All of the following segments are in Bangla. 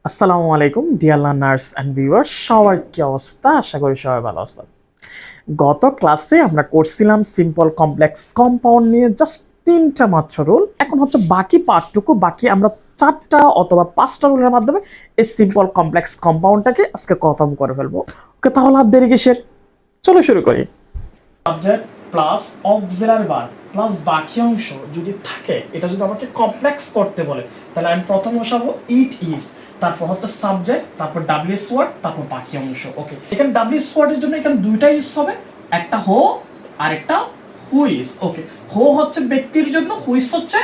আসসালামু আলাইকুম ডিয়ার লার্নার্স অ্যান্ড ভিউয়ার্স, সবার কি অবস্থা? আশা করি সবাই ভালো আছে। গত ক্লাসে আমরা করছিলাম সিম্পল কমপ্লেক্স কম্পাউন্ড নিয়ে জাস্ট তিনটা মাত্র রুল। এখন হচ্ছে বাকি পার্টটুকু, বাকি আমরা চারটা অথবা পাঁচটা রুলের মাধ্যমে এই সিম্পল কমপ্লেক্স কম্পাউন্ডটাকে আজকে খতম করে ফেলবো। ওকে, তাহলে আর দেরি কিসের, চলো শুরু করি। Subject plus auxiliary verb plus বাকি অংশ যদি থাকে, এটা যদি আমাকে কমপ্লেক্স করতে বলে, তাহলে আমি প্রথম বসাবো ইট ইজ, তারপর হচ্ছে সাবজেক্ট, তারপর ডাব্লিউএস ওয়ার্ড, তারপর বাকি অংশ। ওকে, এখানে ডাব্লিউএস ওয়ার্ডের জন্য এখানে দুইটা ইউজ হবে, একটা হো আর একটা হুইস। ওকে, হো হচ্ছে ব্যক্তির জন্য, হুইস হচ্ছে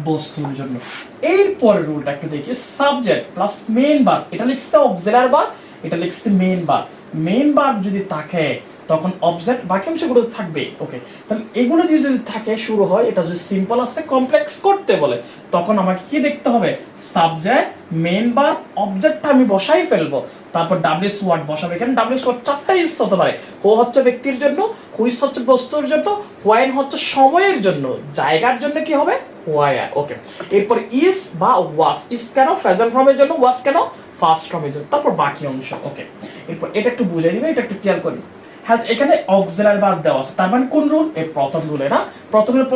বস্তুর জন্য। এরপরের রুলটা একটু দেখি, সাবজেক্ট প্লাস মেইন ভার্ব, এটা লিখছে অক্সিলারি ভার্ব, এটা লিখছে মেইন ভার্ব। মেইন ভার্ব যদি থাকে তখন অবজেক্ট বাকি অংশগুলো থাকবে। ওকে, তাহলে এগুলো দিয়ে যদি থাকে শুরু হয়, এটা যদি সিম্পল আছে কমপ্লেক্স করতে বলে, তখন আমাকে কি দেখতে হবে? সাবজেক্ট, মেইন ভার্ব, অবজেক্টটা আমি বসাই ফেলবো, তারপর ডাব্লিউএস ওয়ার্ড বসাবো। এখানে ডাব্লিউএস ওয়ার্ড চারটা ইউজ হতে পারে। হো হচ্ছে ব্যক্তির জন্য, হুইস হচ্ছে বস্তুর জন্য, হোয়াইন হচ্ছে সময়ের জন্য, জায়গার জন্য কি হবে? হোয়ার। ওকে, এরপর ইস বা ওয়াস, ইস কেন প্রেজেন্ট ফর্মের জন্য, ওয়াস কেন ফার্স্ট ফর্মের জন্য, তারপর বাকি অংশ। ওকে, এরপর এটা একটু বুঝে নিবে, এটা একটু ক্লিয়ার করি। হ্যাঁ, এখানে অক্সিলারি ভার্ব দেওয়া আছে, তার মানে কোন রুল? এই প্রথম রুলে না।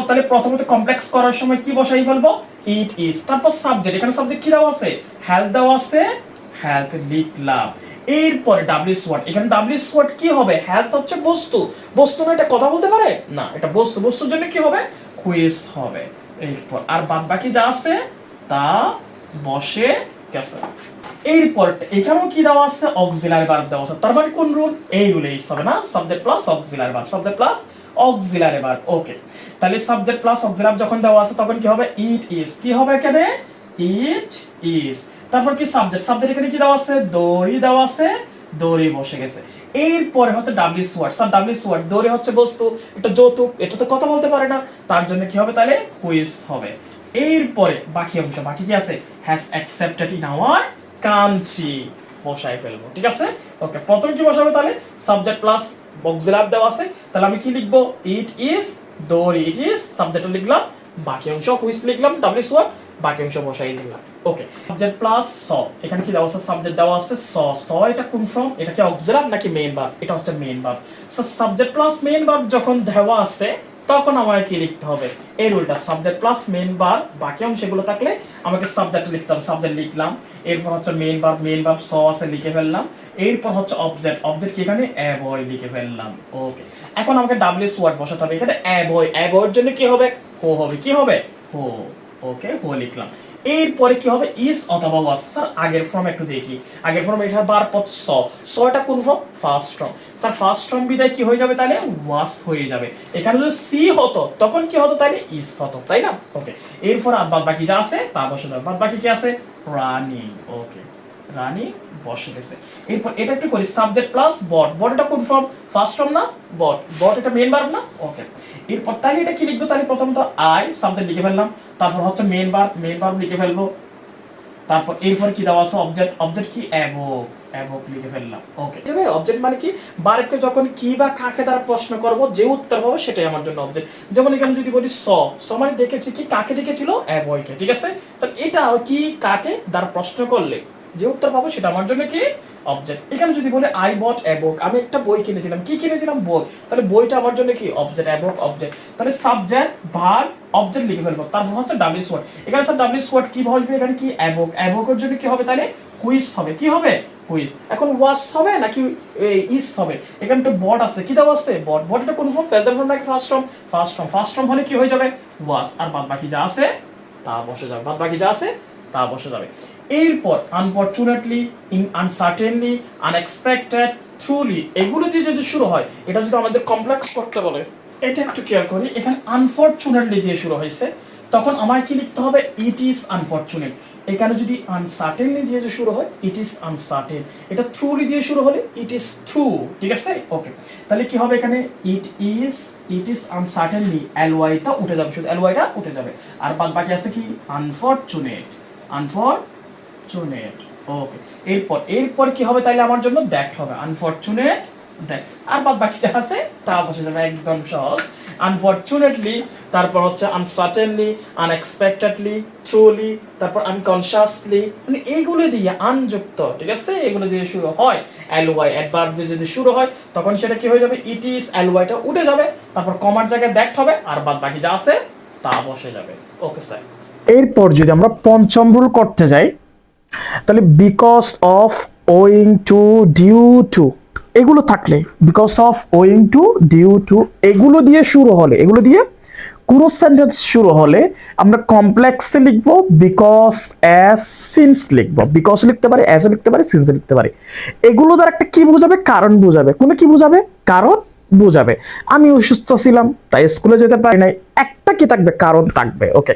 তাহলে প্রথমত কমপ্লেক্স করার সময় কি বসাই ফেলবো? ইট ইজ, তারপর সাবজেক্ট, এখানে সাবজেক্ট কি দেওয়া আছে? হেলথ দেওয়া আছে, হেলথ লিখলাম। এরপরে ডাব্লিউএস ওয়ার্ড, এখানে ডাব্লিউএস ওয়ার্ড কি হবে? হেলথ হচ্ছে বস্তু, বস্তু না এটা কথা বলতে পারে না, এটা বস্তু, বস্তুর জন্য কি হবে? হুইস হবে। এরপর আর বাদ বাকি যা আছে তা বসে গেছে। এরপর এখানেও কি দেওয়া আছে? অক্সিলারি ভার্ব দেওয়া আছে, তার মানে কোন রুল? এই রুলে ইউজ হবে না, subject plus auxiliary verb, subject plus auxiliary verb. Okay, তাহলে সাবজেক্ট প্লাস অক্সিলারি যখন দেওয়া আছে তখন কি হবে? ইট ইজ, কি হবে এখানে? It is. তারপর কি সাবজেক্ট, সাবজেক্ট এখানে কি দেওয়া আছে? দড়ি দেওয়া আছে, দড়ি বসে গেছে। এরপরে হচ্ছে WS word, sir WS word, দড়ি হচ্ছে বস্তু, এটা যৌতুক, এটা তো কথা বলতে পারে না, তার জন্য কি হবে? তাহলে হুইস হবে। এরপরে বাকি অংশ, বাকি কি আছে? Has accepted in our country বসাই ফেলবো, ঠিক আছে? ওকে, প্রথম কি বসাবো? তাহলে সাবজেক্ট প্লাস অক্সিলারি দেওয়া আছে, তাহলে আমি কি লিখবো? ইট ইজ, দড়ি ইট ইজ, সাবজেক্ট লিখলাম, বাকি অংশ হুইস লিখলাম, ডাব্লিউএস ওয়ার্ড, বাকি অংশ বসাই দিলাম। ওকে, সাবজেক্ট প্লাস স, এখানে কি দেওয়া আছে? সাবজেক্ট দেওয়া আছে স, স এটা কোন ফর্ম? এটা কি অক্সিলারি নাকি মেইন ভার্ব? এটা হচ্ছে main verb. So subject plus main verb যখন দেওয়া আছে তখন আমাকে কি লিখতে হবে? এই রুলটা, সাবজেক্ট প্লাস মেইন ভার্ব, বাকি অংশগুলো থাকলে আমাকে সাবজেক্ট লিখতে হবে, সাবজেক্ট লিখলাম। এরপর হচ্ছে মেইন ভার্ব স আছে লিখে ফেললাম। এরপর হচ্ছে অবজেক্ট, অবজেক্ট কি এখানে? অ্যাভয়েড লিখে ফেললাম। ওকে, এখন আমাকে ডাব্লিউএস ওয়ার্ড বসাতে হবে, এখানে অ্যাভয়েড, অ্যাভয়েড জন্য কি হবে? হো হবে, কি হবে? হো। ওকে, হো লিখলাম। এরপরে কি হবে? ইজ অথবা ওয়াজ। স্যার আগের ফর্ম একটু দেখি, আগের ফর্ম এটা বার পথ স, স এটা কোন form? First form. Sir first form বিদায় কি হয়ে যাবে? তাহলে ওয়াজ হয়ে যাবে। এখানে যদি সি হতো তখন কি হতো? তাহলে ইজ হতো, তাই না? ওকে, এরপর আর বাদ বাকি যা আছে তা বসে যাবে। বাদ বাকি কি আছে? রানিং। ওকে, রানী বসে গেছে। এরপর এটা একটু করি, সাবজেক্ট প্লাস বট, বট এটা কোন ফর্ম? ফার্স্ট ফর্ম না? বট, বট এটা মেইন ভার্ব না? ওকে, এরপর তাহলে এটা কি লিখবো? তাহলে প্রথমত আই সাবজেক্ট লিখে ফেললাম, তারপর হচ্ছে মেইন ভার্ব লিখে ফেলবো, তারপর এরপর কি দেওয়া আছে? অবজেক্ট, অবজেক্ট কি? অ্যাবক, অ্যাবক লিখে ফেললাম। ওকে, তবে অবজেক্ট মানে কি? বারেককে যখন কি বা কাকে দ্বারা প্রশ্ন করব, যে উত্তর পাবো সেটাই আমার জন্য অবজেক্ট। যেমন এখানে যদি বলি স, স মানে দেখেছি কি? কাকে দেখেছিল? অ্যাবয়কে, ঠিক আছে? তাহলে এটা কি? কাকে দ্বারা প্রশ্ন করলে যে উত্তর পাবো সেটা আমার জন্য কি? অবজেক্ট। এখানে যদি বলে আই বট এ বুক, আমি একটা বই কিনেছিলাম, কি কিনেছিলাম? বই, তাহলে বইটা আমার জন্য কি? অবজেক্ট, এ বুক অবজেক্ট। তাহলে সাবজেক্ট ভার্ব অবজেক্ট লিখে ফেলবো, তারপর হচ্ছে ডাব্লিউএস ওয়ার্ড। এখানে স্যার ডাব্লিউএস ওয়ার্ড কি বসবে? এখানে কি? এ বুক, এ বুকের জন্য কি হবে? তাহলে হুইস হবে, কি হবে? হুইস। এখন ওয়াস হবে নাকি ইস হবে? এখানে তো বট আছে, কি দেওয়া আছে? বট, বট এটা কোন ফর্ম? প্রেজেন্ট ফর্ম নাকি first form? First form, first form হলে কি হয়ে যাবে? ওয়াস, আর বাদ বাকি যা আছে তা বসে যাবে, বাদ বাকি যা আছে তা বসে যাবে। এরপর আনফরচুনেটলি, আনসার্টেনলি, আনএক্সপেক্টেড, ট্রুলি, এগুলো দিয়ে যদি শুরু হয়, এটা যদি আমাদের কমপ্লেক্স করতে বলে, এটা একটু কেয়ার করি। এখানে আনফরচুনেটলি দিয়ে শুরু হয়েছে, তখন আমার কি লিখতে হবে? It is unfortunate. এখানে যদি আনসার্টেনলি দিয়ে যে শুরু হয়, ইট ইজ আনসার্টেন। এটা থ্রুলি দিয়ে শুরু হলে ইট ইজ থ্রু, ঠিক আছে? ওকে, তাহলে কি হবে এখানে? ইট ইজ আনসার্টেনলি, এলওয়াইটা উঠে যাবে, শুধু এলওয়াইটা উঠে যাবে, আর বাদ বাকি আছে কি? Unfortunate, unfortunate. ওকে, এরপর কি হবে? তাইলে আমার জন্য দেখতে হবে আনফরচুনেট দেখ আর বাদ বাকি যা আছে তা বসে যাবে, একদম সহজ। আনফরচুনেটলি, তারপর হচ্ছে আনসার্টেনলি, আনএক্সপেক্টেডলি, ট্রুলি, তারপর আনকনশাসলি, মানে এইগুলো দিয়ে আনযুক্ত, ঠিক আছে, এগুলো দিয়ে শুরু হয় এলওয়াই, অ্যাডভার্ব দিয়ে যদি শুরু হয় তখন সেটা কি হয়ে যাবে, ইট ইজ, এলওয়াইটা উঠে যাবে, তারপর কমার জায়গায় দ্যাট হবে, আর বাদ বাকি যা আছে তা বসে যাবে। Okay sir. এরপর যদি আমরা পঞ্চম রুল করতে যাই, তাহলে because of, owing to, due to, এগুলো থাকলে, because of, owing to, due to, এগুলো দিয়ে শুরু হলে, এগুলো দিয়ে কোন সেন্টেন্স শুরু হলে আমরা কমপ্লেক্সে লিখবো বিকজ, অ্যাজ, সিন্স লিখবো। বিকজ লিখতে পারি, অ্যাজ লিখতে পারি, সিন্স লিখতে পারি। এগুলো দ্বারা একটা কি বোঝাবে, কারণ বোঝাবে। কোন কি বোঝাবে, কারণ বোঝাবে। আমি অসুস্থ ছিলাম তাই স্কুলে যেতে পারি নাই, একটা কি থাকবে, কারণ থাকবে। ওকে,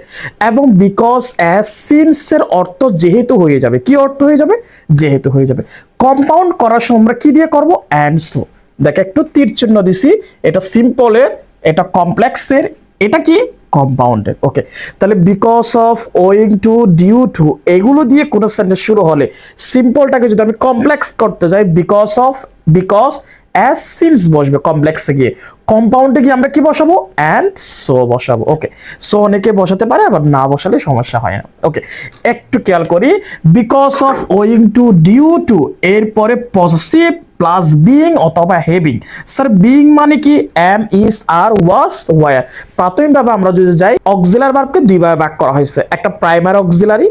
এবং বিকজ, অ্যাজ, সিন্স এর অর্থ যেহেতু হয়ে যাবে। কি অর্থ হয়ে যাবে, যেহেতু হয়ে যাবে। কম্পাউন্ড করার সময় আমরা কি দিয়ে করব, অ্যান্ড সো। দেখ একটু তীর চিহ্ন দিছি, এটা সিম্পলের, এটা কমপ্লেক্সের, এটা কি কম্পাউন্ডের। ওকে, তাহলে because of, owing to, due to, এগুলো দিয়ে কোন সেন্টেন্স শুরু হলে সিম্পলটাকে যদি আমি কমপ্লেক্স করতে যাই, because of, because, as, since বসবে কমপ্লেক্সে গিয়ে। কম্পাউন্ডে গিয়ে আমরা কি বসাবো, অ্যান্ড সো বসাবো। ওকে, সো অনেকে বসাতে পারে, আবার না বসালে সমস্যা হয় না। ওকে, একটু খেয়াল করি, because of, owing to, due to, এরপরে পসেসিভ প্লাস বিইং অথবা হ্যাভিং। স্যার বিইং মানে কি, am, is, are, was, were. প্রাথমিকভাবে আমরা যদি যাই, অক্সিলারি ভার্বকে দুই ভাগে ভাগ করা হয়েছে, একটা প্রাইমারি অক্সিলারি,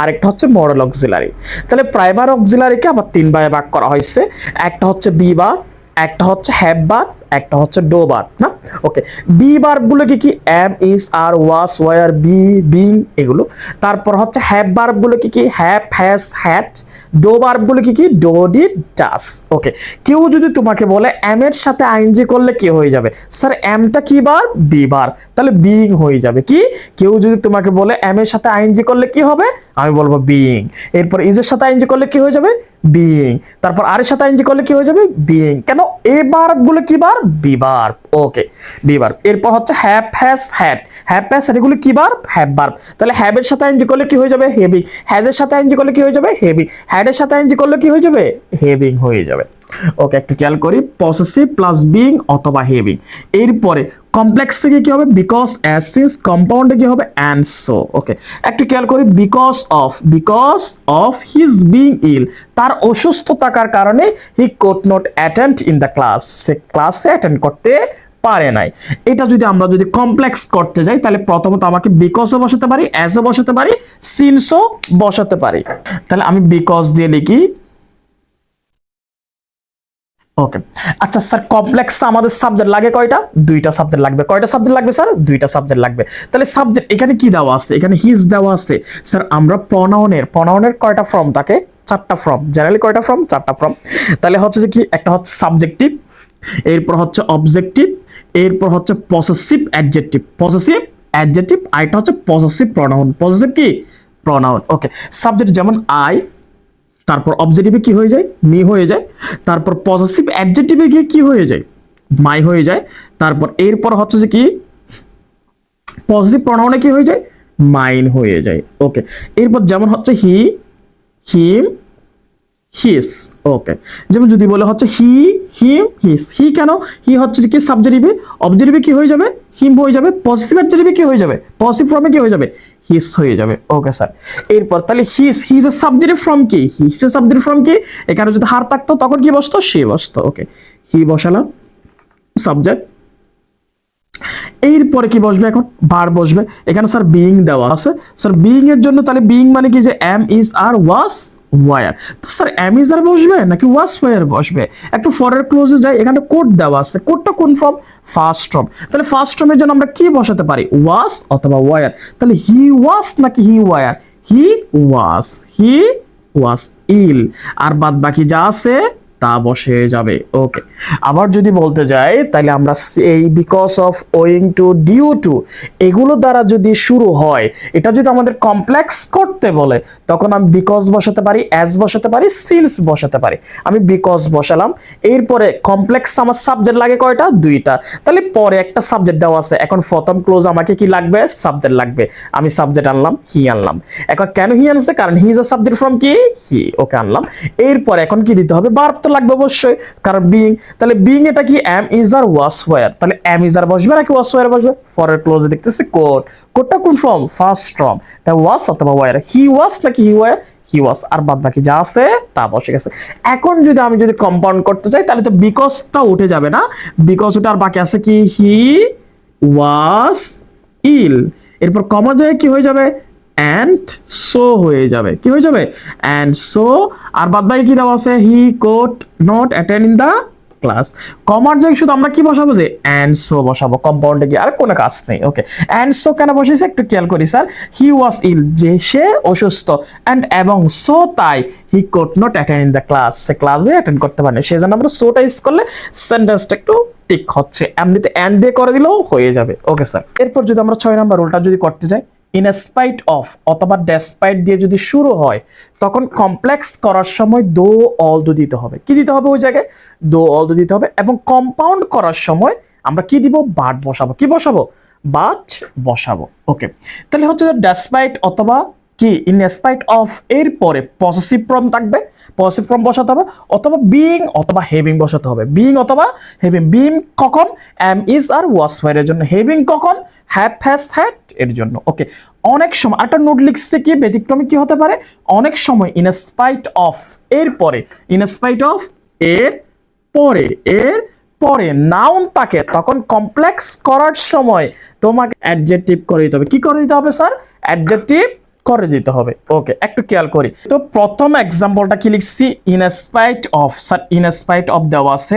আরেকটা হচ্ছে মডেল অক্সিলারি। তাহলে প্রাইমারি অক্সিলারিকে আবার তিন ভাগে ভাগ করা হয়েছে, একটা হচ্ছে বি ভার্ব, একটা হচ্ছে হ্যাভ ভার্ব, একটা হচ্ছে ডো ভার্ব না। ওকে, বি ভার্ব গুলো কি কি, am, is, are, was, were, be, being, এগুলো। তারপর হচ্ছে হ্যাভ ভার্ব গুলো কি কি, have, has, had. Do verb গুলো কি কি, ডো, ডিড, ডাস। ওকে, কেউ যদি তোমাকে বলে এম এর সাথে আইএনজি করলে কি হয়ে যাবে, স্যার এমটা কি ভার্ব, বি ভার্ব, তাহলে বিইং হয়ে যাবে। কি, কেউ যদি তোমাকে বলে এম এর সাথে আইএনজি করলে কি হবে, আমি বলবো বিইং। এরপর ইজ এর সাথে আইএনজি করলে কি হয়ে যাবে, বিইং। তারপর আর এর সাথে আইএনজি করলে কি হয়ে যাবে, বিইং। কেন, এ ভার্ব গুলো কি verb, be verb. Okay, be verb. এরপর হচ্ছে have, has, had. Have, has, এগুলো কি ভার্ব, হ্যাভ ভার্ব। তাহলে হ্যাভ এর সাথে আইএনজি করলে কি হয়ে যাবে, হেভিং। হ্যাজ এর সাথে আইএনজি করলে কি হয়ে যাবে, হেভিং। হ্যাড এর সাথে আইএনজি করলে কি হয়ে যাবে, হেভিং হয়ে যাবে। ওকে, একটু খেয়াল করি, পসেসিভ প্লাস বিইং অথবা হেভিং। এরপরে কমপ্লেক্স থেকে কি হবে, বিকজ, অ্যাজ, সিন্স। কম্পাউন্ডে কি হবে, অ্যান্ড সো। ওকে, একটু খেয়াল করি, because of, because of his being ill, তার অসুস্থ থাকার কারণে he could not attend in the class, সে ক্লাসে অ্যাটেন্ড করতে পারে নাই। এটা যদি আমরা যদি কমপ্লেক্স করতে যাই, তাহলে প্রথমত আমাকে বিকজও বসাতে পারি, অ্যাজও বসাতে পারি, সিন্সও বসাতে পারি। তাহলে আমি বিকজ দিয়ে লিখি। ওকে, আচ্ছা স্যার, কমপ্লেক্স আমাদের সাবজেক্ট লাগে কয়টা, দুইটা সাবজেক্ট লাগবে। কয়টা সাবজেক্ট লাগবে স্যার, দুইটা সাবজেক্ট লাগবে। তাহলে সাবজেক্ট এখানে কি দেওয়া আছে, এখানে হিজ দেওয়া আছে। স্যার আমরা প্রনাউনের কয়টা ফর্ম থাকে, চারটা ফর্ম। জেনারেলি কয়টা ফর্ম, চারটা ফর্ম। তাহলে হচ্ছে যে কি, একটা হচ্ছে সাবজেক্টিভ, এরপর হচ্ছে অবজেক্টিভ, এরপর হচ্ছে পসেসিভ অ্যাডজেক্টিভ, পসেসিভ অ্যাডজেক্টিভ, আরেকটা হচ্ছে পসেসিভ প্রনাউন। পসেসিভ কি, প্রনাউন। ওকে, সাবজেক্ট যেমন আই, তারপর অবজেক্টিভে কি হয়ে যায়, মি হয়ে যায়। তারপর পসেসিভ অ্যাডজেক্টিভে গিয়ে কি হয়ে যায়, মাই হয়ে যায়। তারপর এরপর হচ্ছে যে কি, পসেসিভ প্রনাউনে কি হয়ে যায়, মাইন হয়ে যায়। ওকে, এরপর যেমন হচ্ছে হি, হিম, হিস। ওকে, যেমন যদি বলে হচ্ছে হি, হিম, হিস। হি কেন, হি হচ্ছে কি সাবজেক্টিভে, অবজেক্টিভে কি হয়ে যাবে, হিম হয়ে যাবে। পজিটিভ অ্যাডজেক্টিভে কি হয়ে যাবে, পজিটিভ ফর্মে কি হয়ে যাবে, হিস হয়ে যাবে। ওকে স্যার, এরপর তাহলে হিস, হিস এর সাবজেক্টিভ ফর্ম কি, হিস এর সাবজেক্টিভ ফর্ম কি, এখানে যদি হার থাকতো তখন কি বসতো, সে বসতো। ওকে, হি বসালাম সাবজেক্ট। এরপরে কি বসবে, এখন ভার্ব বসবে। এখানে স্যার বিইং দেওয়া আছে, স্যার বিইং এর জন্য তাহলে বিইং মানে কি, যে am, is, are, was, were. তো স্যার এম, ইজ, আর বসবে নাকি ওয়াজ, ওয়্যার বসবে, একটু ফরের ক্লোজে যাই। এখানে কোড দেওয়া আছে, কোডটা কোন ফর্ম, ফার্স্ট ফর্ম। তাহলে ফার্স্ট ফর্মের জন্য আমরা কি বসাতে পারি, ওয়াজ অথবা ওয়্যার। তাহলে হি ওয়াজ নাকি হি ওয়্যার, হি ওয়াজ, হি ওয়াজ ইল, আর বাদ বাকি যা আছে তা বসে যাবে। ওকে, আবার যদি বলতে যাই, তাহলে আমরা এই because of, owing to, due to, এগুলো দ্বারা যদি শুরু হয়, এটা যদি আমাদের কমপ্লেক্স করতে বলে, তখন আমি বিকজ বসাতে পারি, অ্যাজ বসাতে পারি, সিন্স বসাতে পারি। আমি বিকজ বসালাম, এরপরে কমপ্লেক্স আমার সাবজেক্ট লাগে কয়টা, দুইটা। তাহলে পরে একটা সাবজেক্ট দেওয়া আছে, এখন প্রথম ক্লোজ আমাকে কি লাগবে, সাবজেক্ট লাগবে। আমি সাবজেক্ট আনলাম, হি আনলাম। এখন কেন হি আনছে, কারণ he is a subject from কি, হি। ওকে, আনলাম। এরপর এখন কি দিতে হবে, ভার্ব তো লাগবে অবশ্যই, কারণ বিইং, তাহলে বিইং এটা কি am is are was were, তাহলে এম ইজ আর বসবে নাকি ওয়াজ ওয়্যার বসবে? ফরের ক্লোজে দেখতেছি কোড, কোডটা কোন ফর্ম? ফার্স্ট ফর্ম, তাই ওয়াজ অথবা ওয়্যার, হি ওয়াজ নাকি হি ওয়্যার? হি ওয়াজ, আর বাদ বাকি যা আছে তা বসে গেছে। এখন যদি আমি কম্পাউন্ড করতে চাই তাহলে তো বিকজটা উঠে যাবে না, বিকজ ওটা আর বাকি আছে কি হি ওয়াজ ইল, এরপর কমা যায় কি হয়ে যাবে and so হয়ে যাবে, কি হয়ে যাবে and so, আর বাদ বাকি কি দেওয়া আছে হি could not attend in the class, কমার জায়গায় শুধু আমরা কি বসাবো যে and so বসাবো, কম্পাউন্ডে গিয়ে আর কোনো কাজ নেই। ওকে, and so কেন বসেছে একটু খেয়াল করি স্যার, হি ওয়াজ ইল যে সে অসুস্থ, and এবং so তাই হি could not attend in the class সে ক্লাসে অ্যাটেন্ড করতে পারেনি, সেজন্য আমরা সোটা ইউজ করলে সেন্টেন্সটা একটু ঠিক হচ্ছে, এমনিতে and দিয়ে করে দিলেও হয়ে যাবে। ওকে স্যার, এরপর যদি আমরা 6 নাম্বার রুলটা করতে যাই, ইন স্পাইট অফ অথবা ডেসপাইট দিয়ে যদি শুরু হয় তখন কমপ্লেক্স করার সময় দো অল দো দিতে হবে, কি দিতে হবে ওই জায়গায় দো অল দো দিতে হবে, এবং কম্পাউন্ড করার সময় আমরা কি দিব বাট বসাবো, কি বসাবো বাট বসাবো। ওকে, তাহলে হচ্ছে ডেসপাইট অথবা কি ইন স্পাইট অফ এর পরে পসেসিভ ফর্ম থাকবে, পসেসিভ ফর্ম বসাতে হবে, অথবা বিইং অথবা হ্যাভিং বসাতে হবে, বিইং অথবা হ্যাভিং, বিইং কখন এম ইজ আর ওয়াজ এর জন্য, হ্যাভিং কখন হ্যাভ হ্যাজ হ্যাড এর জন্য। ওকে, অনেক সময় একটা নোট লিখছে কি ব্যতিক্রমী কি হতে পারে, অনেক সময় ইন স্পাইট অফ এর পরে, ইন স্পাইট অফ এর পরে, এর পরে নাউন থাকে তখন কমপ্লেক্স করার সময় তোমাকে অ্যাডজেক্টিভ করে দিতে হবে, কি করে দিতে হবে স্যার অ্যাডজেক্টিভ করে দিতে হবে। ওকে, একটু খেয়াল করি তো, প্রথম এক্সাম্পলটা কি লিখছি in spite of, sir in spite of দেওয়া আছে,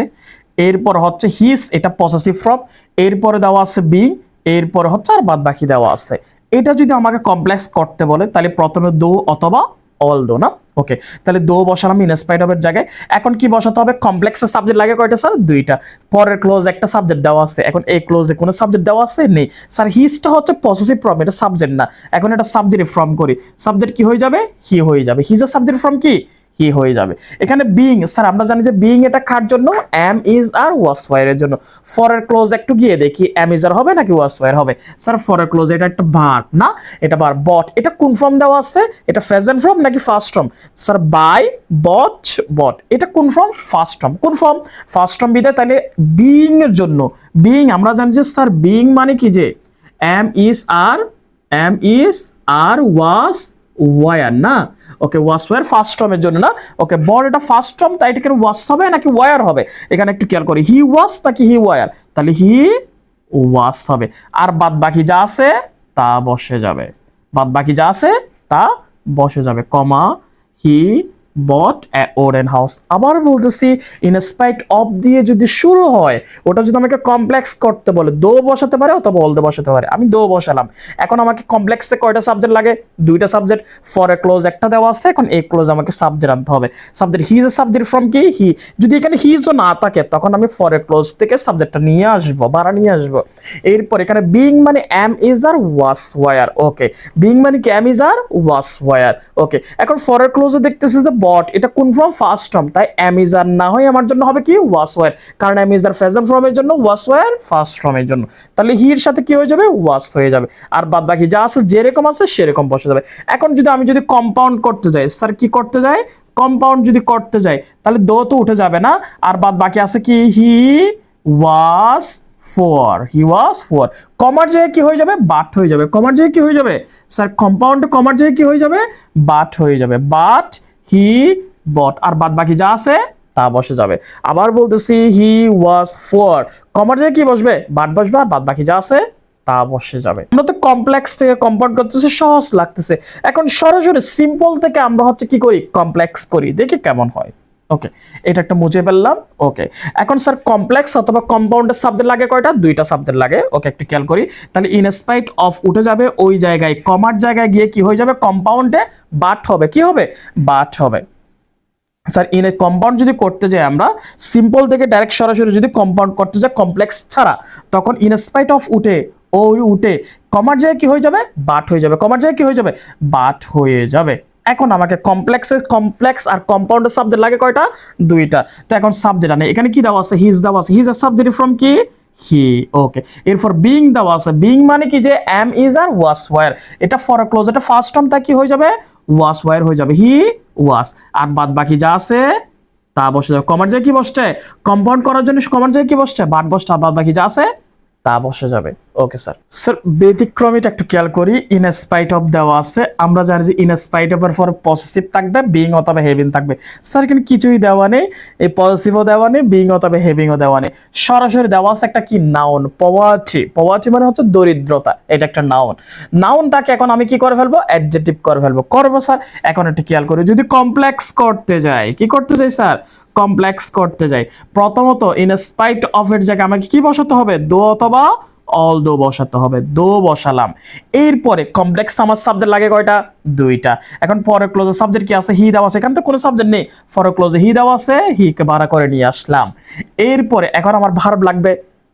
এরপর হচ্ছে হিজ এটা পসেসিভ ফর্ম, এরপরে দেওয়া আছে বিং, এরপরে হচ্ছে আর বাদ বাকি দেওয়া আছে। এটা যদি আমাকে কমপ্লেক্স করতে বলে তাহলে প্রথমে দো অথবা অল দো না। ওকে, তাহলে দো বসালাম ইন স্পাইট অফ এর জায়গায়, এখন কি বসাতে হবে কমপ্লেক্সের সাবজেক্ট লাগে কয়টা স্যার দুইটা, পরের ক্লোজ একটা সাবজেক্ট দেওয়া আছে, এখন এই ক্লোজে কোনো সাবজেক্ট দেওয়া আছে নেই স্যার, হিজটা হচ্ছে পসেসিভ ফর্ম এটা সাবজেক্ট না, এখন এটা সাবজেক্টিভ ফর্ম করি, সাবজেক্ট কি হয়ে যাবে হি হয়ে যাবে, হিজ এর সাবজেক্ট ফর্ম কি হি হয়ে যাবে। এখানে বিইং স্যার আমরা জানি যে বিইং এটা কার জন্য am is are was were এর জন্য, ফরের ক্লোজ একটু গিয়ে দেখি এম ইজ আর হবে নাকি ওয়াজ ওয়্যার হবে, স্যার ফরের ক্লোজ এটা একটা ভার্ব না, এটা ভার্ব, বট এটা কোন ফর্ম দেওয়া আছে, এটা প্রেজেন্ট ফর্ম নাকি ফার্স্ট ফর্ম, স্যার বাই বট বট এটা কোন ফর্ম ফার্স্ট ফর্ম, কোন ফর্ম ফার্স্ট ফর্ম বিদায়, তাহলে বিইং এর জন্য, বিইং আমরা জানি যে স্যার বিইং মানে কি যে am is are was were না। ওকে, ওয়াজ ওয়্যার ফার্স্ট ফর্মের জন্য না। ওকে, বট এটা ফার্স্ট ফর্ম তাই এটা ওয়াজ হবে নাকি ওয়্যার হবে, এখানে একটু খেয়াল করি হি ওয়াজ নাকি হি ওয়্যার, তাহলে হি ওয়াজ হবে, আর বাদ বাকি যা আছে তা বসে যাবে, বাদ বাকি যা আছে তা বসে যাবে, কমা হি বট এ ওরেন হাউস। আবার বলতেছি ইন স্পাইট অফ দিয়ে যদি শুরু হয় ওটা যদি আমাকে কমপ্লেক্স করতে বলে দো বসাতে পারে অথবা অল দো বসাতে পারে, আমি দো বসালাম, এখন আমাকে কমপ্লেক্সে কয়টা সাবজেক্ট লাগে দুইটা সাবজেক্ট, ফর এ ক্লোজ একটা দেওয়া আছে, এখন এই ক্লোজ আমাকে সাবজেক্ট আনতে হবে, subject he is a subject from কি হি, যদি এখানে হি ইজ না থাকে তখন আমি ফর এ ক্লোজ থেকে সাবজেক্টটা নিয়ে আসবো, বাড়া নিয়ে আসবো। এরপর এখানে বিইং মানে am is are was were, okay being মানে কি am is are was were. Okay, এখন ফর এ ক্লোজে দেখতেছি যে বট এটা কোন ফর্ম ফার্স্ট ফর্ম, তাই এম ইজ আর না হয় আমার জন্য হবে কি ওয়াজ ওয়্যার, কারণ এম ইজ আর প্রেজেন্ট ফর্মের জন্য, ওয়াজ ওয়্যার ফার্স্ট ফর্মের জন্য, তাহলে হির সাথে কি হয়ে যাবে ওয়াজ হয়ে যাবে, আর বাদ বাকি যা আছে যেরকম আছে সেরকম বসে যাবে। এখন আমি যদি কম্পাউন্ড করতে যাই স্যার কি করতে যাই, কম্পাউন্ড যদি করতে যাই তাহলে দো তো উঠে যাবে না, আর বাদ বাকি আছে কি হি ওয়াজ ফর, হি ওয়াজ ফর, কমার জায়গায় কি হয়ে যাবে বাট হয়ে যাবে, কমার জায়গায় কি হয়ে যাবে স্যার কম্পাউন্ড, কমার জায়গায় কি হয়ে যাবে বাট হয়ে যাবে, বাট হি বট, আর বাদ বাকি যা আছে তা বসে যাবে। আবার বলতেছি হি ওয়াজ ফর, কমার জায়গায় কি বসবে বাট বসবে, আর বাদ বাকি যা আছে তা বসে যাবে। আমরা তো কমপ্লেক্স থেকে কম্পাউন্ড করতেছি সহজ লাগতেছে, এখন সরাসরি সিম্পল থেকে আমরা হচ্ছে কি করি কমপ্লেক্স করি, দেখি কেমন হয়। ওকে, এটা একটা মুছে ফেললাম। ওকে, এখন স্যার কমপ্লেক্স অথবা কম্পাউন্ডের সাবজেক্ট লাগে কয়টা দুইটা সাবজেক্ট লাগে। ওকে, একটু খেয়াল করি তাহলে ইন স্পাইট অফ উঠে যাবে ওই জায়গায়, কমার জায়গায় গিয়ে কি হয়ে যাবে কম্পাউন্ডে বাট হবে, কি হবে বাট হবে। স্যার ইন এ কম্পাউন্ড যদি করতে যাই আমরা সিম্পল থেকে ডাইরেক্ট সরাসরি যদি কম্পাউন্ড করতে যাই কমপ্লেক্স ছাড়া, তখন ইন স্পাইট অফ উঠে উঠে কমার জায়গায় কি হয়ে যাবে বাট হয়ে যাবে, কমার জায়গায় কি হয়ে যাবে বাট হয়ে যাবে। এখন আমাকে কমপ্লেক্স আর কম্পাউন্ডের সাবজেক্ট লাগে কয়টা দুইটা, তো এখন সাবজেক্ট আনে, এখানে কি দেওয়া আছে হিজ দেওয়া আছে, হিজ এর সাবজেক্ট ফ্রম কি হি। ওকে, এরপর বিইং দেওয়া আছে, বিইং মানে কি যে am is are was were, এটা ফর এ ক্লোজ এটা ফার্স্ট ফর্ম তা কি হয়ে যাবে ওয়াজ ওয়্যার হয়ে যাবে, হি ওয়াজ, আর বাদ বাকি যা আছে তা বসে যাবে। কমার জায়গায় কি বসছে? কম্পাউন্ড করার জন্য কমার জায়গায় কি বসছে? বাট বসছে, আর বাদ বাকি যা আছে তা বসে যাবে। Okay sir. স্যার ব্যতিক্রমীটা একটু খেয়াল করি। ইন স্পাইট অফ দেওয়া আছে, আমরা জানি যে ইন স্পাইট অফ এর পর পজিটিভ থাকবে, বিং অথবা হেভিং থাকবে। স্যার এখানে কিছুই দেওয়া নেই, এই পজিটিভও দেওয়া নেই, বিং অথবা হেভিংও দেওয়া নেই, সরাসরি দেওয়া আছে একটা কি নাউন, পভার্টি। পভার্টি মানে হচ্ছে দরিদ্রতা, এটা একটা নাউন। নাউনটাকে এখন আমি কি করে ফেলবো? অ্যাডজেক্টিভ করে ফেলবো। করবো স্যার। এখন একটু খেয়াল করি, যদি কমপ্লেক্স করতে যাই, কি করতে যাই স্যার? কমপ্লেক্স করতে যাই, প্রথমত ইন স্পাইট অফ এর জায়গায় আমাকে কি বসাতে হবে? দো অথবা অল দো বসাতে হবে। দো বসালাম। এরপরে কমপ্লেক্স আমার সাবজেক্ট লাগে কয়টা? দুইটা। এখন পরে ক্লোজে সাবজেক্ট কি আছে? হি দেওয়া আছে, এখানে তো কোনো সাবজেক্ট নেই, ফর ক্লোজে হি দেওয়া আছে, হি কে ভাড়া করে নিয়ে আসলাম। এরপরে এখন আমার ভার্ব লাগবে,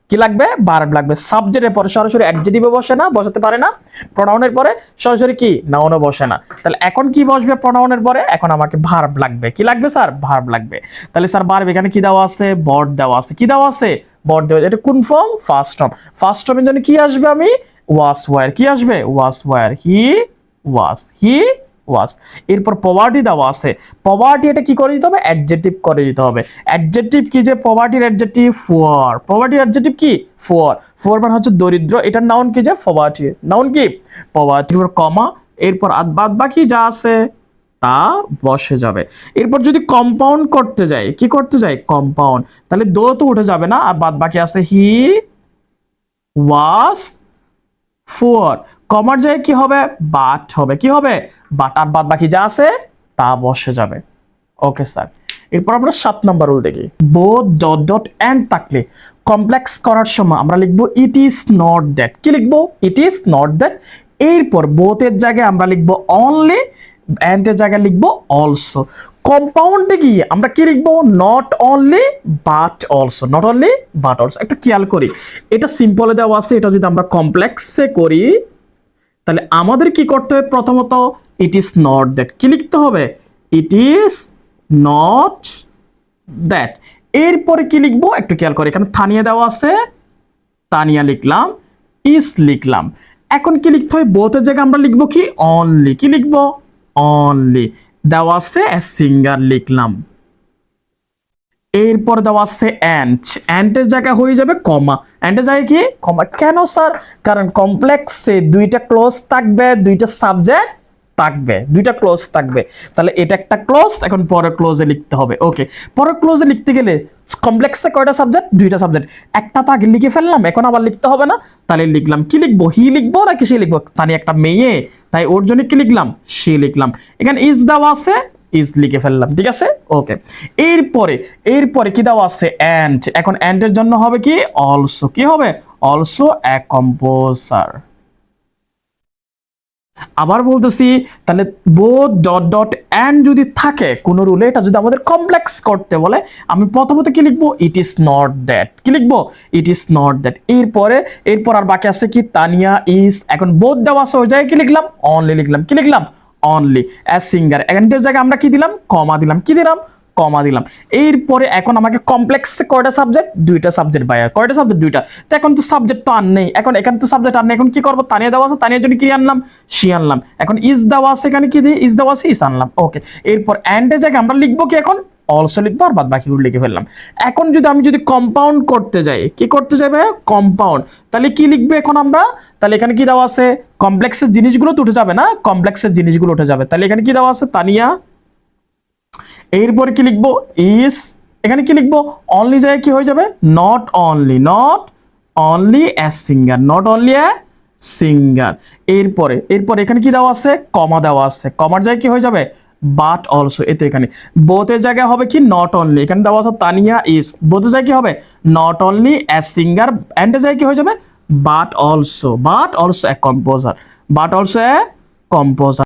কি লাগবে? ভার্ব লাগবে। সাবজেক্টের পরে সরাসরি অ্যাডজেক্টিভে বসে না, বসাতে পারে না। প্রোনাউনের পরে সরাসরি কি নাউনও বসে না। তাহলে এখন কি বসবে প্রোনাউনের পরে? এখন আমাকে ভার্ব লাগবে। কি লাগবে স্যার? ভার্ব লাগবে। তাহলে স্যার ভার্ব এখানে কি দেওয়া আছে? বড দেওয়া আছে। কি দেওয়া আছে? বড দেওয়া। এটা কোন ফর্ম? First form. ফার্স্ট ফর্মের জন্য কি আসবে? আমি ওয়াস ওয়ার। কি আসবে? Was were. He was. He was. এরপর পভার্টি দেওয়া আছে। পভার্টি এটা কি করে দিতে হবে? অ্যাডজেক্টিভ করে দিতে হবে। অ্যাডজেক্টিভ কি? যে পভার্টির অ্যাডজেক্টিভ ফুয়ার। পভার্টির অ্যাডজেক্টিভ কি? ফুয়ার। ফুয়ার মানে হচ্ছে দরিদ্র। এটার নাউন কি? যে পভার্টি। নাউন কি? পভার্টি। এরপর কমা, এরপর বাদ বাকি যা আছে তা বসে যাবে। এরপর যদি কম্পাউন্ড করতে যাই, কি করতে যাই? কম্পাউন্ড। তাহলে দো তো উঠে যাবে না, আর বাদ বাকি আছে হি ওয়াস ফোর। কমার জায়গায় কি হবে? বাট হবে। কি হবে? বাট। আর বাদ বাকি যা আছে তা বসে যাবে। Okay sir. এরপর আমরা 7 নাম্বার রুল দেখি। বোথ ডট ডট এন্ড থাকলে কমপ্লেক্স করার সময় আমরা লিখবো ইট ইজ নট দ্যাট। কি লিখবো? It is not that. এরপর বোথের জায়গায় আমরা লিখবো অনলি, এন্ড এর জায়গায় লিখবো অলসো। কম্পাউন্ডে গিয়ে আমরা কি লিখবো? Not only but also. Not only but also. একটু খেয়াল করি, এটা সিম্পলে দেওয়া আছে, এটা যদি আমরা কমপ্লেক্সে করি তাহলে আমাদের কি করতে হবে? প্রথমত ইট ইজ নট দ্যাট। কি লিখতে হবে? It is not that. এরপরে কি লিখবো? একটু খেয়াল করি, এখানে থানিয়া দেওয়া আছে, তানিয়া লিখলাম, ইজ লিখলাম। এখন কি লিখতে হয়? বোথের জায়গায় আমরা লিখবো কি? অনলি। কি লিখবো? অনলি। দেওয়া আছে সিঙ্গার লিখলাম। এরপর দেওয়া আছে অ্যান্ড। অ্যান্ডের জায়গায় হয়ে যাবে কমা। অ্যান্ডের জায়গায় কি? কমা। কেন স্যার? কারণ কমপ্লেক্সে দুইটা ক্লোজ থাকবে, দুইটা সাবজেক্ট থাকবে, দুইটা ক্লোজ থাকবে। তাহলে এটা একটা ক্লোজ, এখন পরের ক্লোজে লিখতে হবে। ওকে, পরের ক্লোজে লিখতে গেলে কমপ্লেক্সে কয়টা সাবজেক্ট? দুইটা সাবজেক্ট। একটা তো আগে লিখে ফেললাম, এখন আবার লিখতে হবে না। তাহলে লিখলাম, কি লিখবো? হি লিখবো নাকি সে লিখবো? তাহলে একটা মেয়ে, তাই ওর জন্য কি লিখলাম? সে লিখলাম। এখানে ইজ দেওয়া আছে, ইজ লিখে ফেললাম। ঠিক আছে? ওকে। এরপরে কি দেওয়া আছে? এন্ড। এখন এন্ড এর জন্য হবে কি? অলসো। কি হবে? Also a composer. আবার বলতেছি, তাহলে বোথ ডট ডট এন্ড যদি থাকে কোন রুলে, এটা যদি আমাদের কমপ্লেক্স করতে বলে, আমি প্রথমত কি লিখবো? It is not that. কি লিখবো? It is not that. এরপর আর বাকি আছে কি? তানিয়া ইজ। এখন বোথ দেওয়া আছে, ওই জায়গায় কি লিখলাম? অনলি লিখলাম। কি লিখলাম? অনলি। As singer. এখানটার জায়গায় আমরা কি দিলাম? কমা দিলাম। কি দিলাম? কমা দিলাম। এরপরে এখন আমাকে কমপ্লেক্সে কয়টা সাবজেক্ট? দুইটা সাবজেক্ট ভাইয়া। কয়টা সাবজেক্ট? দুইটা। তো এখন তো সাবজেক্ট তো আর নেই, এখন এখানে তো সাবজেক্ট আর নেই। এখন কি করবো? তানিয়া দেওয়া আছে, তানিয়ার জন্য কি আনলাম? সি আনলাম। এখন ইজ দেওয়া আছে, এখানে কি দিই? ইজ দেওয়া আছে, ইজ আনলাম। ওকে। এরপর এন্ড এর জায়গায় আমরা লিখবো কি? এখন অলসো লিখবো, আর বাদ বাকিগুলো লিখে ফেললাম। এখন আমি যদি কম্পাউন্ড করতে যাই, কি করতে যাবে? কম্পাউন্ড। তাহলে কি লিখবে এখন আমরা? তাহলে এখানে কি দেওয়া আছে? কমপ্লেক্সের জিনিসগুলো তো উঠে যাবে না, কমপ্লেক্সের জিনিসগুলো উঠে যাবে। তাহলে এখানে কি দেওয়া আছে? তানিয়া। এরপরে কি লিখবো? ইজ। এখানে কি লিখবো? অনলি জায়গায় কি হয়ে যাবে? Not only. Not only a singer. Not only a singer. এরপরে এখানে কি দেওয়া আছে? কমা দেওয়া আছে। কমার জায়গায় কি হয়ে যাবে? But also. এতে এখানে বোথের জায়গায় হবে কি? Not only. এখানে দেওয়া আছে তানিয়া ইজ। বোথের জায়গায় কি হবে? Not only a singer. এন্ডের জায়গায় কি হয়ে যাবে? But also. But also a composer. But also a composer.